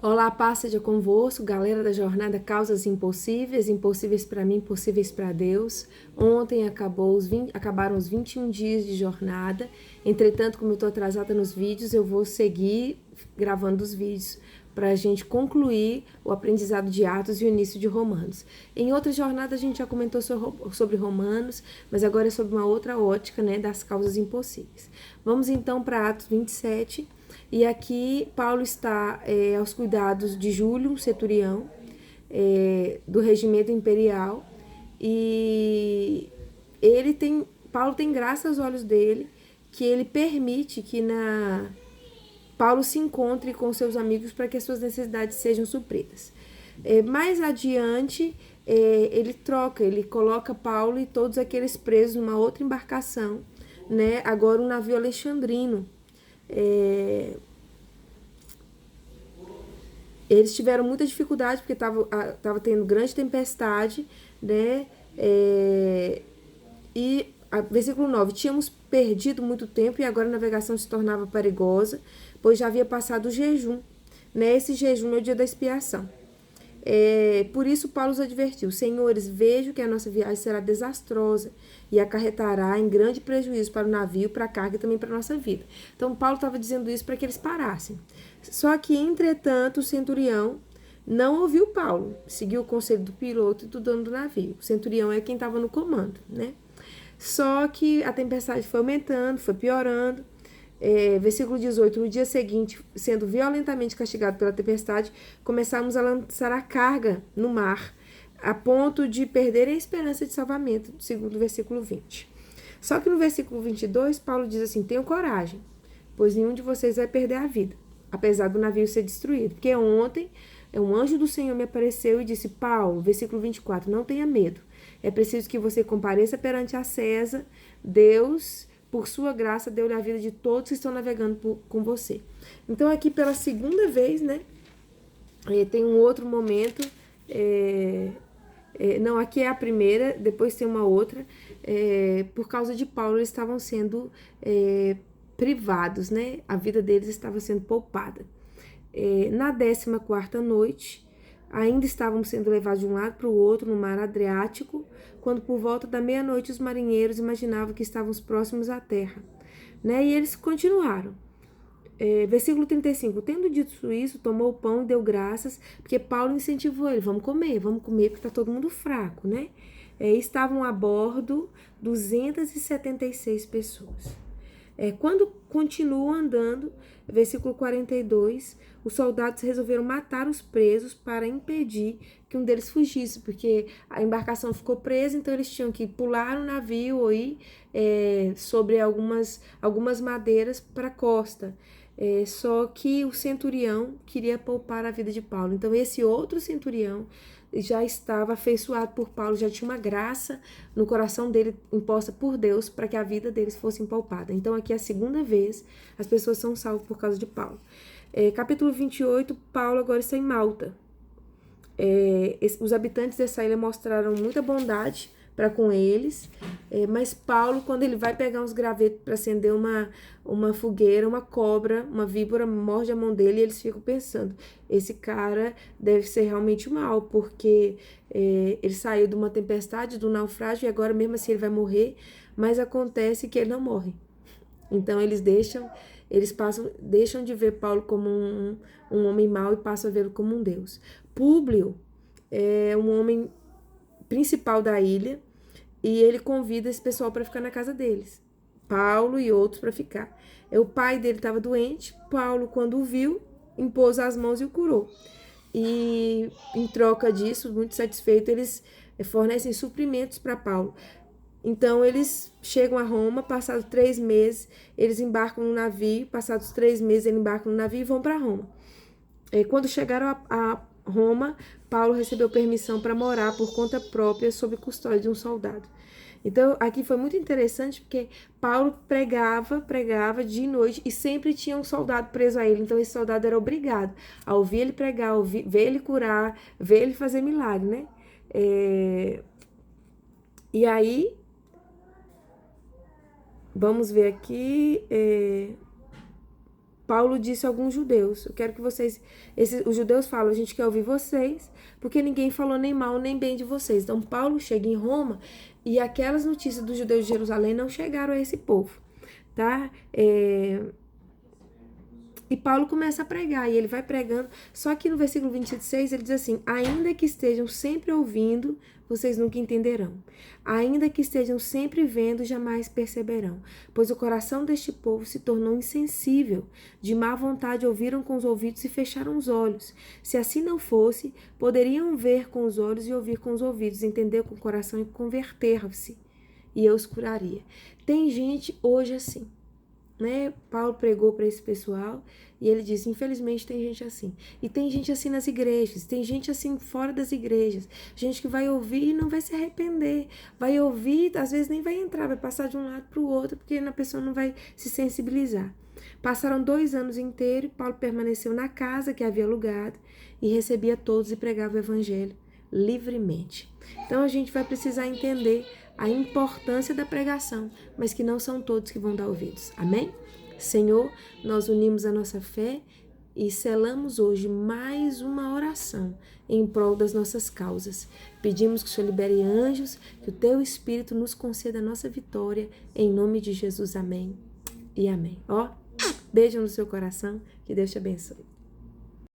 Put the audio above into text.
Olá, paz seja convosco, galera da jornada Causas Impossíveis, impossíveis para mim, possíveis para Deus. Ontem acabaram os 21 dias de jornada. Entretanto, como eu estou atrasada nos vídeos, eu vou seguir gravando os vídeos para a gente concluir o aprendizado de Atos e o início de Romanos. Em outra jornada a gente já comentou sobre Romanos, mas agora é sobre uma outra ótica, né, das causas impossíveis. Vamos então para Atos 27. E aqui Paulo está aos cuidados de Júlio, um centurião do regimento imperial, e Paulo tem graça aos olhos dele, que ele permite que Paulo se encontre com seus amigos para que as suas necessidades sejam supridas. Mais adiante, ele coloca Paulo e todos aqueles presos numa outra embarcação, né? Agora um navio alexandrino. Eles tiveram muita dificuldade porque tava tendo grande tempestade, né? Versículo 9: tínhamos perdido muito tempo e agora a navegação se tornava perigosa, pois já havia passado o jejum, né? Esse jejum é o dia da expiação. Por isso Paulo os advertiu: senhores, vejo que a nossa viagem será desastrosa e acarretará em grande prejuízo para o navio, para a carga e também para a nossa vida. Então Paulo estava dizendo isso para que eles parassem. Só que, entretanto, o centurião não ouviu Paulo, seguiu o conselho do piloto e do dono do navio. O centurião é quem estava no comando, né? Só que a tempestade foi aumentando, foi piorando. Versículo 18: no dia seguinte, sendo violentamente castigado pela tempestade, começamos a lançar a carga no mar, a ponto de perder a esperança de salvamento, segundo o versículo 20. Só que no versículo 22, Paulo diz assim: tenham coragem, pois nenhum de vocês vai perder a vida, apesar do navio ser destruído. Porque ontem um anjo do Senhor me apareceu e disse: Paulo, versículo 24, não tenha medo. É preciso que você compareça perante a César. Deus, por sua graça, deu-lhe a vida de todos que estão navegando com você. Então, aqui pela segunda vez, né? Tem um outro momento. Não, aqui é a primeira, depois tem uma outra. Por causa de Paulo, eles estavam sendo privados, né? A vida deles estava sendo poupada. Na 14ª noite, ainda estávamos sendo levados de um lado para o outro no mar Adriático, quando por volta da meia-noite os marinheiros imaginavam que estávamos próximos à terra, né? E eles continuaram. Versículo 35, tendo dito isso, tomou o pão e deu graças, porque Paulo incentivou ele: vamos comer, porque está todo mundo fraco, né? Estavam a bordo 276 pessoas. Quando continuam andando, versículo 42, os soldados resolveram matar os presos para impedir que um deles fugisse, porque a embarcação ficou presa, então eles tinham que pular no navio ou ir sobre algumas madeiras para a costa. Só que o centurião queria poupar a vida de Paulo. Então esse outro centurião já estava afeiçoado por Paulo, já tinha uma graça no coração dele imposta por Deus para que a vida deles fosse poupada. Então aqui é a segunda vez as pessoas são salvas por causa de Paulo. Capítulo 28, Paulo agora está em Malta. Os habitantes dessa ilha mostraram muita bondade para com eles, mas Paulo, quando ele vai pegar uns gravetos para acender uma fogueira, uma cobra, uma víbora morde a mão dele, e eles ficam pensando: esse cara deve ser realmente mal, porque ele saiu de uma tempestade, do naufrágio, e agora mesmo assim ele vai morrer, mas acontece que ele não morre. Então eles deixam de ver Paulo como um homem mau e passam a vê-lo como um Deus. Públio é um homem principal da ilha e ele convida esse pessoal para ficar na casa deles. Paulo e outros para ficar. O pai dele estava doente. Paulo, quando o viu, impôs as mãos e o curou. E em troca disso, muito satisfeito, eles fornecem suprimentos para Paulo. Então eles chegam a Roma, passados 3 meses, eles embarcam no navio, passados 3 meses eles embarcam no navio e vão para Roma. Quando chegaram a Roma, Paulo recebeu permissão para morar por conta própria sob custódia de um soldado. Então aqui foi muito interessante porque Paulo pregava de noite e sempre tinha um soldado preso a ele. Então esse soldado era obrigado a ouvir ele pregar, ver ele curar, ver ele fazer milagre, né? E aí vamos ver aqui. Paulo disse a alguns judeus, eu quero que vocês, os judeus falam, a gente quer ouvir vocês, porque ninguém falou nem mal nem bem de vocês. Então Paulo chega em Roma e aquelas notícias dos judeus de Jerusalém não chegaram a esse povo, tá? E Paulo começa a pregar, e ele vai pregando, só que no versículo 26 ele diz assim, ainda que estejam sempre ouvindo, vocês nunca entenderão. Ainda que estejam sempre vendo, jamais perceberão. Pois o coração deste povo se tornou insensível. De má vontade ouviram com os ouvidos e fecharam os olhos. Se assim não fosse, poderiam ver com os olhos e ouvir com os ouvidos, entender com o coração e converter-se. E eu os curaria. Tem gente hoje assim, né? Paulo pregou para esse pessoal e ele disse, infelizmente tem gente assim. E tem gente assim nas igrejas, tem gente assim fora das igrejas, gente que vai ouvir e não vai se arrepender, vai ouvir, às vezes nem vai entrar, vai passar de um lado para o outro, porque a pessoa não vai se sensibilizar. Passaram 2 anos inteiros, Paulo permaneceu na casa que havia alugado e recebia todos e pregava o evangelho livremente. Então a gente vai precisar entender a importância da pregação, mas que não são todos que vão dar ouvidos. Amém? Senhor, nós unimos a nossa fé e selamos hoje mais uma oração em prol das nossas causas. Pedimos que o Senhor libere anjos, que o Teu Espírito nos conceda a nossa vitória, em nome de Jesus. Amém e amém. Ó, beijo no seu coração, que Deus te abençoe.